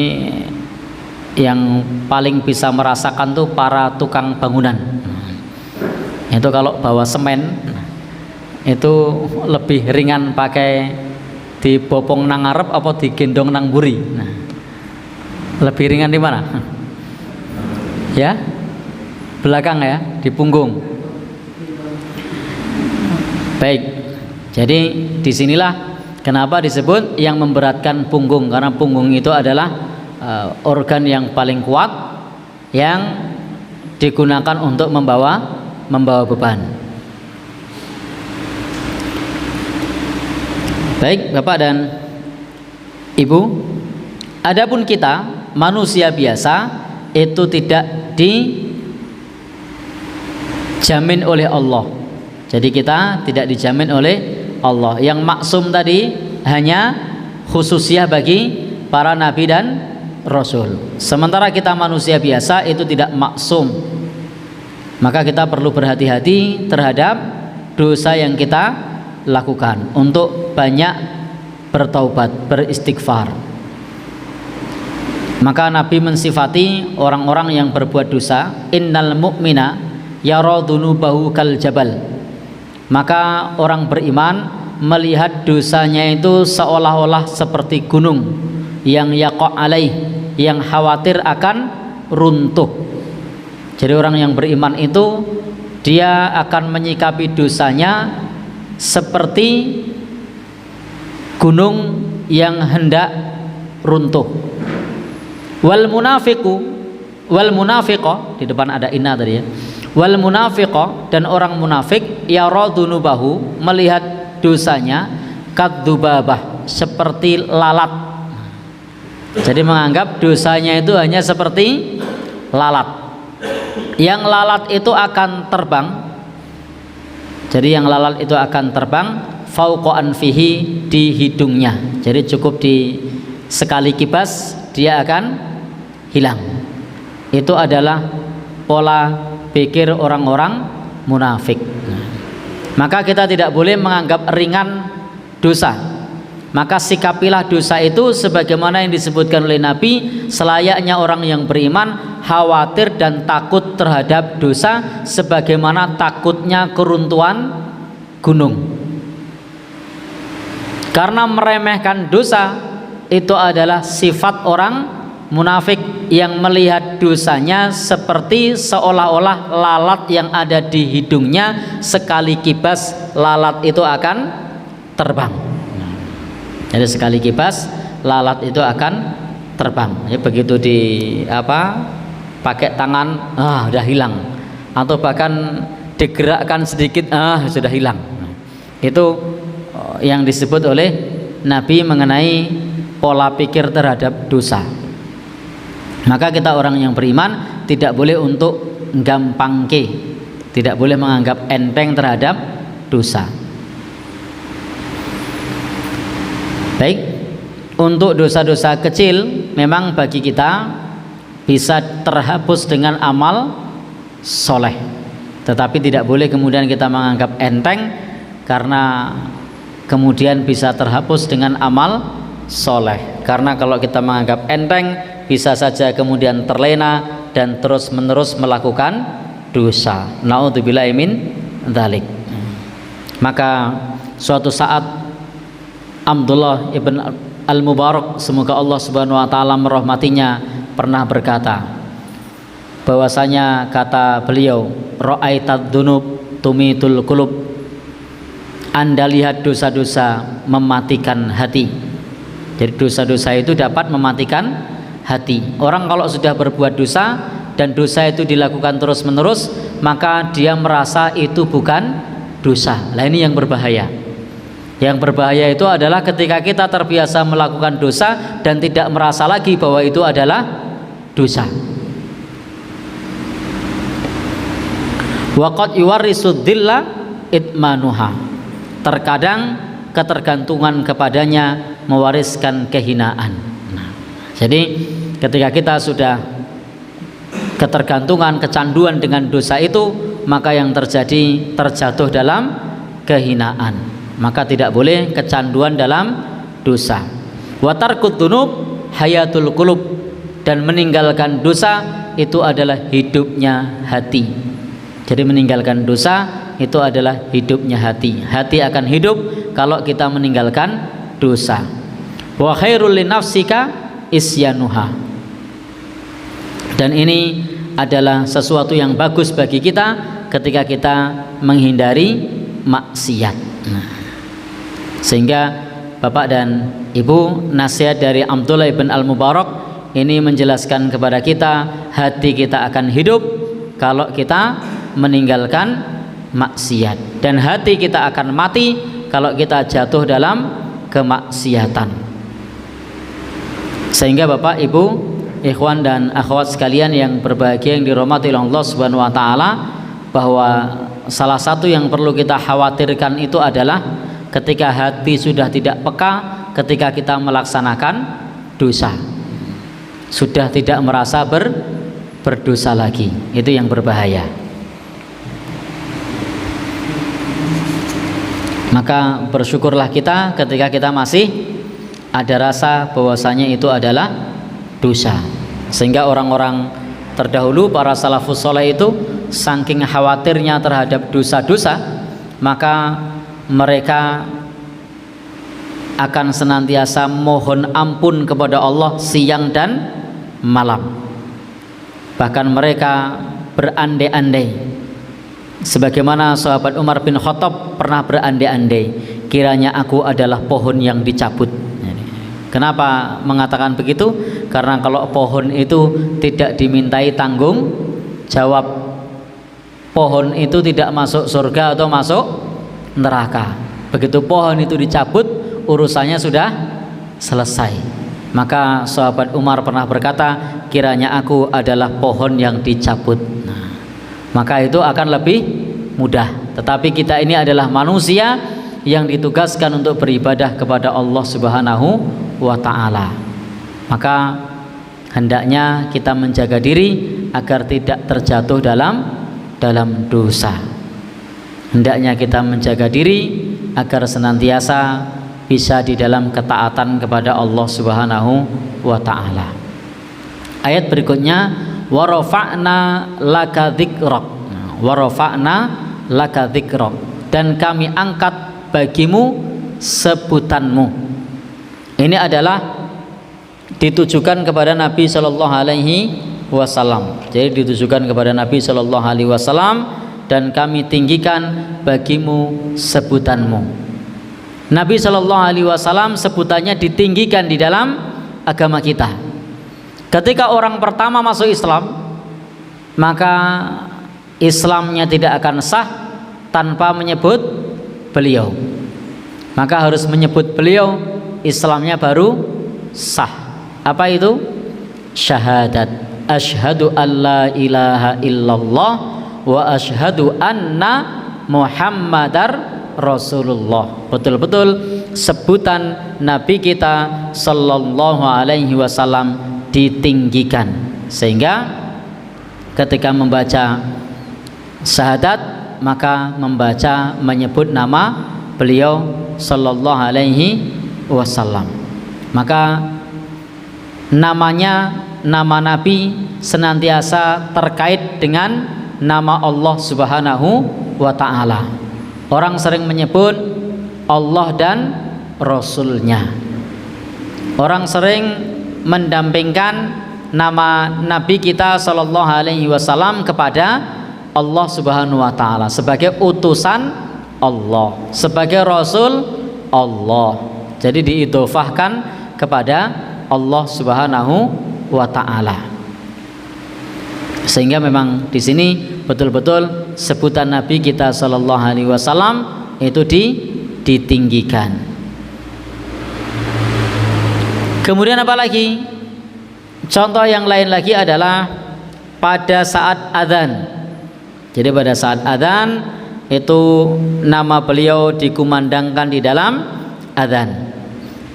yang paling bisa merasakan tuh para tukang bangunan. Itu kalau bawa semen itu lebih ringan pakai dibopong nang ngarep apa digendong nang buri. Nah, lebih ringan di mana? Ya, belakang ya, di punggung. Baik, jadi disinilah kenapa disebut yang memberatkan punggung, karena punggung itu adalah organ yang paling kuat yang digunakan untuk membawa beban. Baik, Bapak dan Ibu, adapun kita manusia biasa itu tidak dijamin oleh Allah. Jadi kita tidak dijamin oleh Allah. Yang maksum tadi hanya khususiyah bagi para nabi dan rasul. Sementara kita manusia biasa itu tidak maksum. Maka kita perlu berhati-hati terhadap dosa yang kita lakukan, untuk banyak bertaubat, beristighfar. Maka Nabi mensifati orang-orang yang berbuat dosa, innal mu'mina yara dhunubahu kal jabal. Maka orang beriman melihat dosanya itu seolah-olah seperti gunung yang yaqa' alaih, yang khawatir akan runtuh. Jadi orang yang beriman itu dia akan menyikapi dosanya seperti gunung yang hendak runtuh. Wal munafiqo, di depan ada inna tadi ya. Wal munafiqo, dan orang munafik yara dhunubahu, melihat dosanya kadzubabah, seperti lalat. Jadi menganggap dosanya itu hanya seperti lalat. Yang lalat itu akan terbang. Jadi yang lalat itu akan terbang fauqa anfihi, di hidungnya. Jadi cukup di sekali kibas dia akan hilang. Itu adalah pola pikir orang-orang munafik. Maka kita tidak boleh menganggap ringan dosa. Maka sikapilah dosa itu sebagaimana yang disebutkan oleh Nabi, selayaknya orang yang beriman khawatir dan takut terhadap dosa sebagaimana takutnya keruntuhan gunung. Karena meremehkan dosa itu adalah sifat orang munafik yang melihat dosanya seperti seolah-olah lalat yang ada di hidungnya, sekali kibas lalat itu akan terbang. Jadi sekali kibas lalat itu akan terbang. Ya, begitu di pakai tangan sudah hilang, atau bahkan digerakkan sedikit sudah hilang. Itu yang disebut oleh Nabi mengenai pola pikir terhadap dosa. Maka kita orang yang beriman tidak boleh untuk gampangke, tidak boleh menganggap enteng terhadap dosa. Baik, untuk dosa-dosa kecil memang bagi kita bisa terhapus dengan amal soleh, tetapi tidak boleh kemudian kita menganggap enteng karena kemudian bisa terhapus dengan amal soleh. Karena kalau kita menganggap enteng, bisa saja kemudian terlena dan terus menerus melakukan dosa. Naudzubillahi min dzalik. Maka suatu saat Abdullah ibn al-Mubarak, semoga Allah subhanahu wa ta'ala merahmatinya, pernah berkata bahwasanya, kata beliau, ra'aitad dzunub tumitul qulub, Anda lihat dosa-dosa mematikan hati. Jadi dosa-dosa itu dapat mematikan hati. Orang kalau sudah berbuat dosa dan dosa itu dilakukan terus-menerus, maka dia merasa itu bukan dosa. Lah ini yang berbahaya. Yang berbahaya itu adalah ketika kita terbiasa melakukan dosa dan tidak merasa lagi bahwa itu adalah dosa. Waqad yuwarrisud dhilla itmanuha. Terkadang ketergantungan kepadanya mewariskan kehinaan. Jadi ketika kita sudah ketergantungan, kecanduan dengan dosa itu, maka yang terjadi terjatuh dalam kehinaan. Maka tidak boleh kecanduan dalam dosa. Wa tarkud dzunub hayatul qulub, dan meninggalkan dosa itu adalah hidupnya hati. Jadi meninggalkan dosa itu adalah hidupnya hati. Hati akan hidup kalau kita meninggalkan dosa. Wa khairul linafsika isyanuha. Dan ini adalah sesuatu yang bagus bagi kita ketika kita menghindari maksiat. Sehingga Bapak dan Ibu, nasihat dari Abdullah ibn al-Mubarak ini menjelaskan kepada kita, hati kita akan hidup kalau kita meninggalkan maksiat, dan hati kita akan mati kalau kita jatuh dalam kemaksiatan. Sehingga Bapak, Ibu, ikhwan dan akhwat sekalian yang berbahagia yang dirahmati oleh Allah Subhanahu wa taala, bahwa salah satu yang perlu kita khawatirkan itu adalah ketika hati sudah tidak peka ketika kita melaksanakan dosa, sudah tidak merasa berdosa lagi. Itu yang berbahaya. Maka bersyukurlah kita ketika kita masih ada rasa bahwasanya itu adalah dosa. Sehingga orang-orang terdahulu, para salafus soleh itu saking khawatirnya terhadap dosa-dosa, maka mereka akan senantiasa mohon ampun kepada Allah siang dan malam. Bahkan mereka berandai-andai, sebagaimana sahabat Umar bin Khattab pernah berandai-andai, kiranya aku adalah pohon yang dicabut. Kenapa mengatakan begitu? Karena kalau pohon itu tidak dimintai tanggung jawab, pohon itu tidak masuk surga atau masuk neraka. Begitu pohon itu dicabut, urusannya sudah selesai. Maka sahabat Umar pernah berkata, kiranya aku adalah pohon yang dicabut. Maka itu akan lebih mudah. Tetapi kita ini adalah manusia yang ditugaskan untuk beribadah kepada Allah Subhanahu wa ta'ala. Maka hendaknya kita menjaga diri agar tidak terjatuh dalam dosa. Hendaknya kita menjaga diri agar senantiasa bisa di dalam ketaatan kepada Allah Subhanahu wa ta'ala. Ayat berikutnya, wa rafa'na laka dzikrak. Wa rafa'na laka dzikrak, dan kami angkat bagimu sebutanmu. Ini adalah ditujukan kepada Nabi Shallallahu Alaihi Wasallam. Jadi ditujukan kepada Nabi Shallallahu Alaihi Wasallam, dan kami tinggikan bagimu sebutanmu. Nabi Shallallahu Alaihi Wasallam sebutannya ditinggikan di dalam agama kita. Ketika orang pertama masuk Islam, maka Islamnya tidak akan sah tanpa menyebut beliau. Maka harus menyebut beliau, Islamnya baru sah. Apa itu? Syahadat, asyhadu an la ilaha illallah wa asyhadu anna Muhammadar Rasulullah. Betul-betul sebutan Nabi kita sallallahu alaihi wasallam ditinggikan, sehingga ketika membaca syahadat maka membaca menyebut nama beliau sallallahu alaihi wasallam. Maka namanya, nama Nabi senantiasa terkait dengan nama Allah Subhanahu wa ta'ala. Orang sering menyebut Allah dan Rasulnya. Orang sering mendampingkan nama Nabi kita sallallahu alaihi wasallam kepada Allah Subhanahu wa ta'ala sebagai utusan Allah, sebagai Rasul Allah. Jadi diidhofahkan kepada Allah Subhanahu wa ta'ala. Sehingga memang di sini betul-betul sebutan Nabi kita sallallahu alaihi wasallam itu ditinggikan. Kemudian apa lagi? Contoh yang lain lagi adalah pada saat adzan. Jadi pada saat adzan itu nama beliau dikumandangkan di dalam adzan.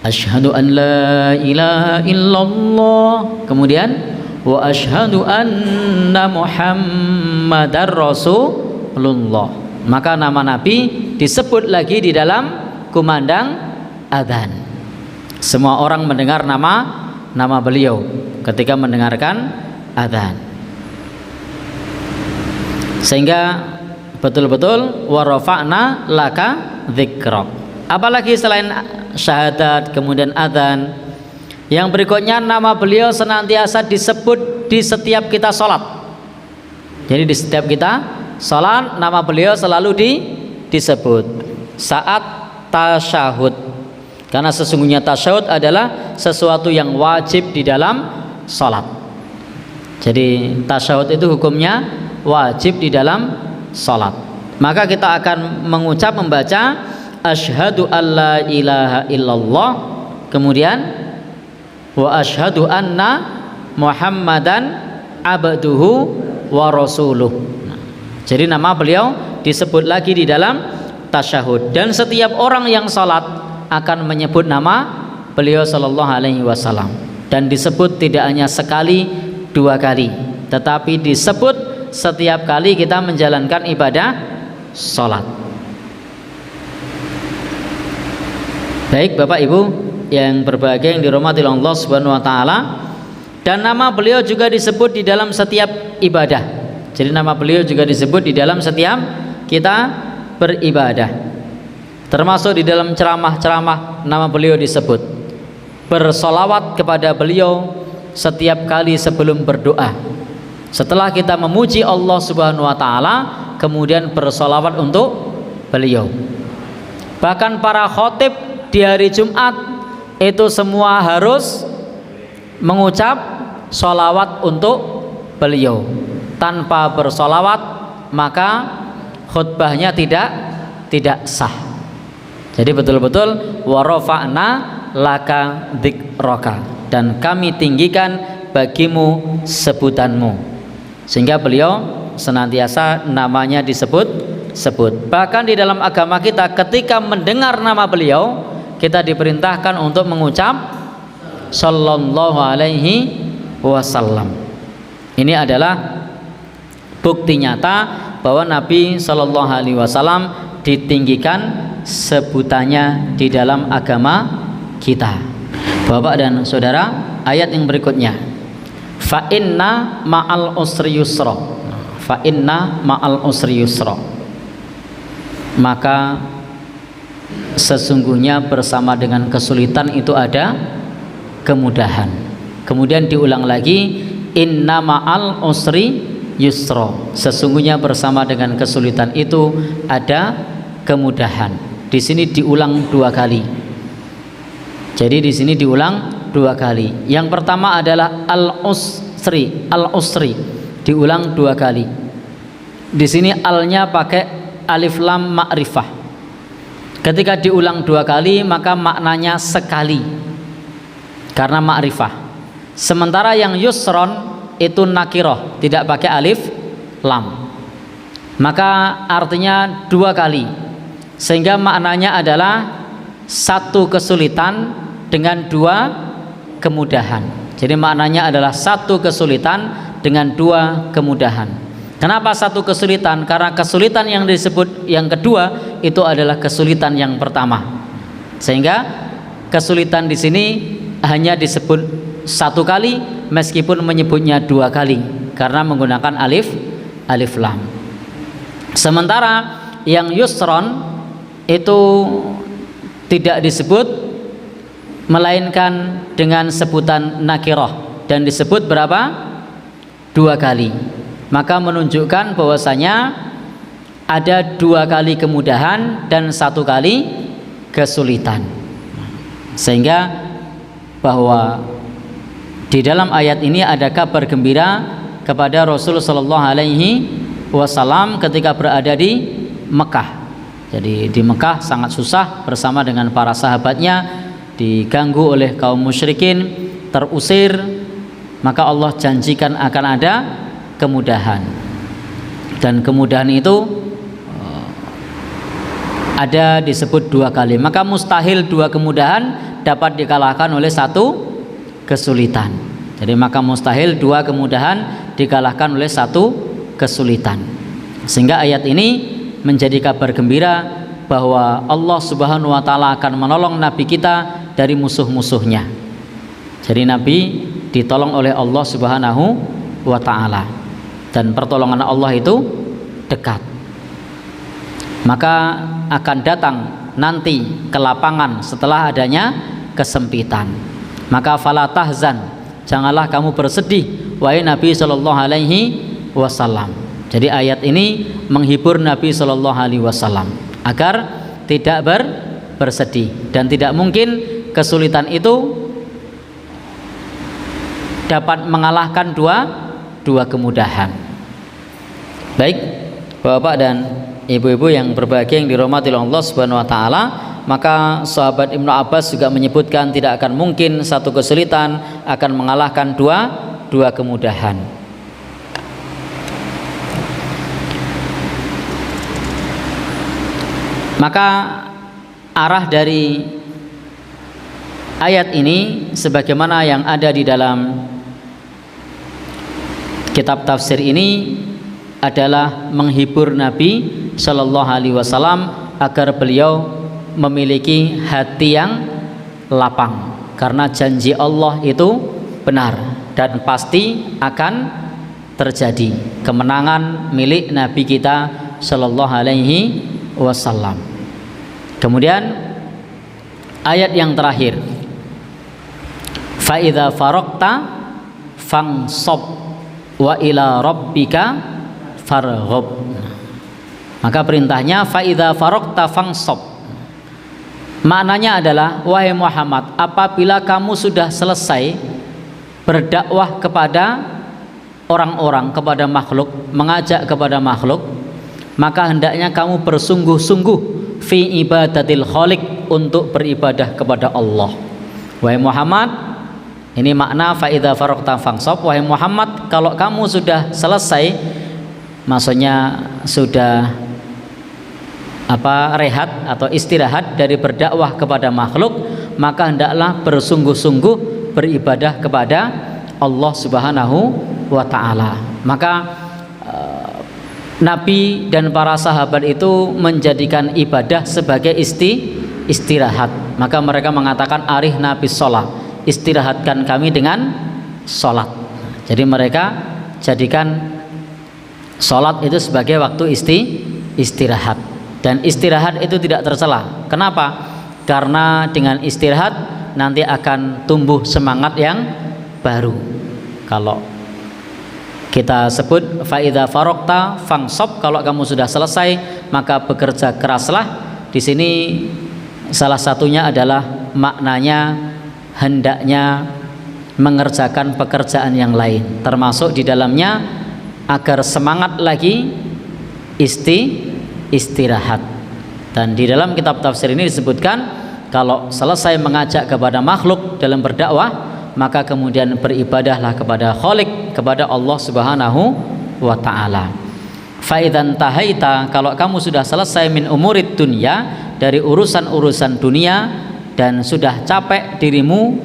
Asyhadu an la ilaha illallah. Kemudian wa asyhadu anna Muhammadar Rasulullah. Maka nama Nabi disebut lagi di dalam kumandang adzan. Semua orang mendengar nama beliau ketika mendengarkan adzan. Sehingga betul-betul wa rafa'na laka dzikrak. Apalagi selain syahadat kemudian adzan, yang berikutnya nama beliau senantiasa disebut di setiap kita sholat. Jadi di setiap kita sholat nama beliau selalu disebut saat tasyahud, karena sesungguhnya tasyahud adalah sesuatu yang wajib di dalam sholat. Jadi tasyahud itu hukumnya wajib di dalam sholat. Maka kita akan membaca asyhadu alla ilaha illallah, kemudian wa asyhadu anna Muhammadan abduhu wa rasuluh. Jadi nama beliau disebut lagi di dalam tasyahud, dan setiap orang yang salat akan menyebut nama beliau sallallahu alaihi wasallam, dan disebut tidak hanya sekali, dua kali, tetapi disebut setiap kali kita menjalankan ibadah salat. Baik Bapak Ibu yang berbahagia yang dirahmati Allah Subhanahu wa taala, dan nama beliau juga disebut di dalam setiap ibadah. Jadi nama beliau juga disebut di dalam setiap kita beribadah. Termasuk di dalam ceramah-ceramah nama beliau disebut. Bersolawat kepada beliau setiap kali sebelum berdoa. Setelah kita memuji Allah Subhanahu wa taala, kemudian bersolawat untuk beliau. Bahkan para khotib di hari Jumat itu semua harus mengucap sholawat untuk beliau. Tanpa bersolawat maka khutbahnya tidak sah. Jadi betul-betul warafa'na laka dzikraka, dan kami tinggikan bagimu sebutanmu, sehingga beliau senantiasa namanya disebut-sebut. Bahkan di dalam agama kita ketika mendengar nama beliau, kita diperintahkan untuk mengucap sallallahu alaihi wasallam. Ini adalah bukti nyata bahwa Nabi sallallahu alaihi wasallam ditinggikan sebutannya di dalam agama kita. Bapak dan saudara, ayat yang berikutnya, fa inna ma'al usri yusra, fa inna ma'al usri yusra, maka sesungguhnya bersama dengan kesulitan itu ada kemudahan. Kemudian diulang lagi, inna ma'al usri yusra, sesungguhnya bersama dengan kesulitan itu ada kemudahan. Di sini diulang dua kali. Jadi di sini diulang dua kali. Yang pertama adalah al-usri, al-usri diulang dua kali. Di sini alnya pakai alif lam ma'rifah. Ketika diulang dua kali maka maknanya sekali karena ma'rifah. Sementara yang yusron itu nakiroh, tidak pakai alif lam, maka artinya dua kali, sehingga maknanya adalah satu kesulitan dengan dua kemudahan. Jadi maknanya adalah satu kesulitan dengan dua kemudahan. Kenapa satu kesulitan? Karena kesulitan yang disebut yang kedua itu adalah kesulitan yang pertama, sehingga kesulitan di sini hanya disebut satu kali meskipun menyebutnya dua kali karena menggunakan alif lam. Sementara yang yusron itu tidak disebut melainkan dengan sebutan nakirah, dan disebut berapa? Dua kali. Maka menunjukkan bahwasanya ada dua kali kemudahan dan satu kali kesulitan, sehingga bahwa di dalam ayat ini ada kabar gembira kepada Rasul sallallahu alaihi wasallam ketika berada di Mekah. Jadi di Mekah sangat susah bersama dengan para sahabatnya, diganggu oleh kaum musyrikin, terusir, maka Allah janjikan akan ada kemudahan. Dan kemudahan itu ada disebut dua kali. Maka mustahil dua kemudahan dapat dikalahkan oleh satu kesulitan. Jadi maka mustahil dua kemudahan dikalahkan oleh satu kesulitan. Sehingga ayat ini menjadi kabar gembira bahwa Allah Subhanahu wa taala akan menolong nabi kita dari musuh-musuhnya. Jadi nabi ditolong oleh Allah Subhanahu wa taala, dan pertolongan Allah itu dekat. Maka akan datang nanti kelapangan setelah adanya kesempitan. Maka fala tahzan, janganlah kamu bersedih wahai Nabi sallallahu alaihi wasallam. Jadi ayat ini menghibur Nabi sallallahu alaihi wasallam agar tidak bersedih, dan tidak mungkin kesulitan itu dapat mengalahkan dua kemudahan. Baik Bapak dan ibu-ibu yang berbahagia yang dirahmati oleh Allah Subhanahu wa taala, maka sahabat Ibnu Abbas juga menyebutkan tidak akan mungkin satu kesulitan akan mengalahkan dua kemudahan. Maka arah dari ayat ini sebagaimana yang ada di dalam kitab tafsir ini adalah menghibur Nabi Shallallahu Alaihi Wasallam agar beliau memiliki hati yang lapang, karena janji Allah itu benar dan pasti akan terjadi kemenangan milik Nabi kita Shallallahu Alaihi Wasallam. Kemudian ayat yang terakhir, fa idza faraqta fansab wa ila rabbika farghab. Maka perintahnya fa idza faraqta fansab, maknanya adalah wahai Muhammad, apabila kamu sudah selesai berdakwah kepada orang-orang, kepada makhluk, mengajak kepada makhluk, maka hendaknya kamu bersungguh-sungguh fi ibadatil khaliq, untuk beribadah kepada Allah. Wahai Muhammad, ini makna fa idza faraqta fansab, wahai Muhammad, kalau kamu sudah selesai, maksudnya sudah rehat atau istirahat dari berdakwah kepada makhluk, maka hendaklah bersungguh-sungguh beribadah kepada Allah Subhanahu wa taala. Maka Nabi dan para sahabat itu menjadikan ibadah sebagai istirahat. Maka mereka mengatakan arih Nabi sholat, istirahatkan kami dengan sholat. Jadi mereka jadikan sholat itu sebagai waktu istirahat. Dan istirahat itu tidak tercela. Kenapa? Karena dengan istirahat nanti akan tumbuh semangat yang baru. Kalau kita sebut fa idza faraqta fansab, kalau kamu sudah selesai maka bekerja keraslah. Di sini salah satunya adalah maknanya hendaknya mengerjakan pekerjaan yang lain, termasuk di dalamnya agar semangat lagi istirahat. Dan di dalam kitab tafsir ini disebutkan kalau selesai mengajak kepada makhluk dalam berdakwah, maka kemudian beribadahlah kepada Khaliq, kepada Allah Subhanahu wa taala. Fa idzan tahaita, kalau kamu sudah selesai min umurid dunya, dari urusan-urusan dunia, dan sudah capek dirimu,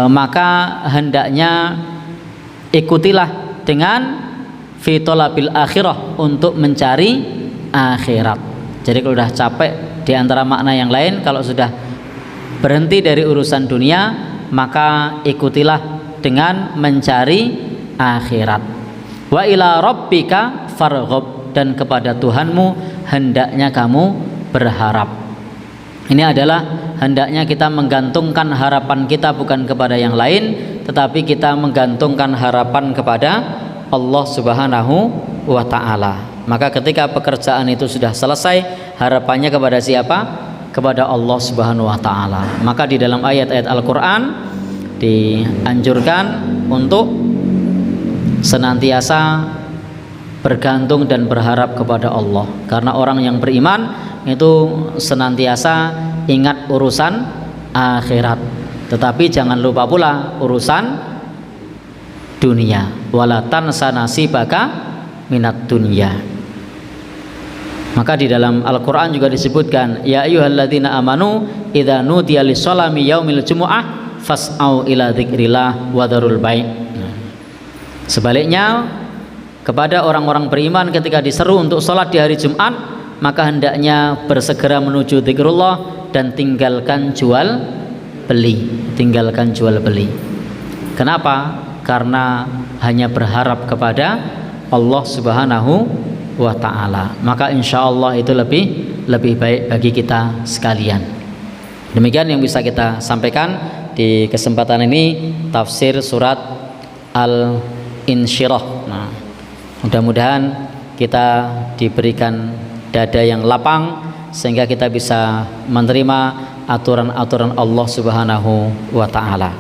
maka hendaknya ikutilah dengan fi talabil akhirah, untuk mencari akhirat. Jadi kalau sudah capek, di antara makna yang lain, kalau sudah berhenti dari urusan dunia, maka ikutilah dengan mencari akhirat. Wa ila rabbika farghab, dan kepada Tuhanmu hendaknya kamu berharap. Ini adalah hendaknya kita menggantungkan harapan kita bukan kepada yang lain, tetapi kita menggantungkan harapan kepada Allah Subhanahu wa taala. Maka ketika pekerjaan itu sudah selesai, harapannya kepada siapa? Kepada Allah Subhanahu wa taala. Maka di dalam ayat-ayat Al-Qur'an dianjurkan untuk senantiasa bergantung dan berharap kepada Allah. Karena orang yang beriman itu senantiasa ingat urusan akhirat, tetapi jangan lupa pula urusan dunia. Wala tansa nasibaka minat dunya. Maka di dalam Al-Qur'an juga disebutkan, ya ayyuhalladzina amanu idza nudiya lis-sholami yaumil jumu'ah fas'au ila dzikrillah wa dzarul bai'. Sebaliknya, kepada orang-orang beriman ketika diseru untuk sholat di hari Jumat, maka hendaknya bersegera menuju zikrullah dan tinggalkan jual beli. Kenapa? Karena hanya berharap kepada Allah Subhanahu wa ta'ala. Maka insya Allah itu lebih baik bagi kita sekalian. Demikian yang bisa kita sampaikan di kesempatan ini, tafsir surat Al-Insyirah. Nah, mudah-mudahan kita diberikan dada yang lapang sehingga kita bisa menerima aturan-aturan Allah Subhanahu wa ta'ala.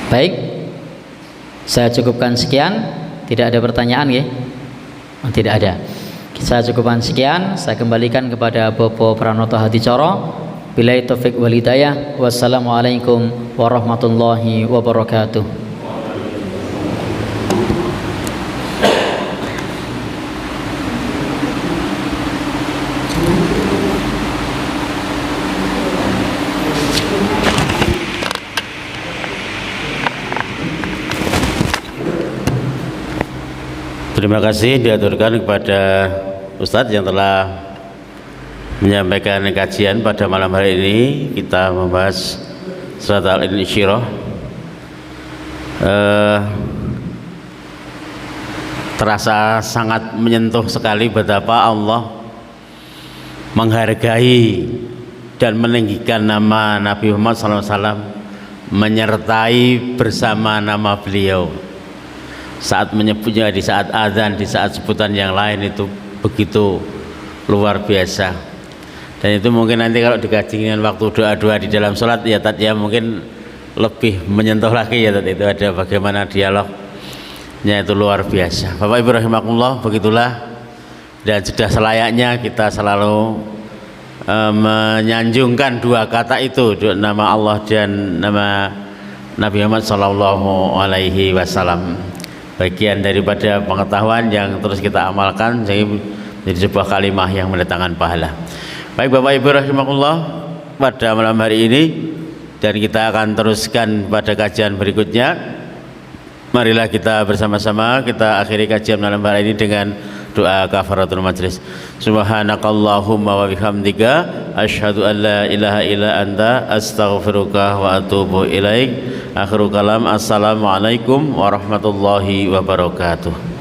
Baik, saya cukupkan sekian. Tidak ada pertanyaan ya? Tidak ada. Saya cukupkan sekian. Saya kembalikan kepada Bapak Pranoto Hadicoro. Billahi taufik wal hidayah. Wassalamualaikum warahmatullahi wabarakatuh. Terima kasih diaturkan kepada Ustadz yang telah menyampaikan kajian pada malam hari ini. Kita membahas surat Al-Insyirah. Terasa sangat menyentuh sekali betapa Allah menghargai dan meninggikan nama Nabi Muhammad SAW, menyertai bersama nama beliau. Saat menyebutnya, di saat azan, di saat sebutan yang lain, itu begitu luar biasa. Dan itu mungkin nanti kalau dikaji dengan waktu doa-doa di dalam sholat ya tadi ya mungkin lebih menyentuh lagi ya tadi, itu ada bagaimana dialognya itu luar biasa. Bapak Ibu rahimakumullah, begitulah, dan sudah selayaknya kita selalu menyanjungkan dua kata itu, nama Allah dan nama Nabi Muhammad SAW, bagian daripada pengetahuan yang terus kita amalkan sehingga menjadi sebuah kalimah yang mendatangkan pahala. Baik Bapak Ibu rahimakumullah, pada malam hari ini dan kita akan teruskan pada kajian berikutnya. Marilah kita bersama-sama kita akhiri kajian malam hari ini dengan doa kafaratul majlis. Subhanakallahumma wa bihamdika asyhadu an la ilaha illa anta astaghfiruka wa atubu ilaik. Akhirul kalam, assalamualaikum warahmatullahi wabarakatuh.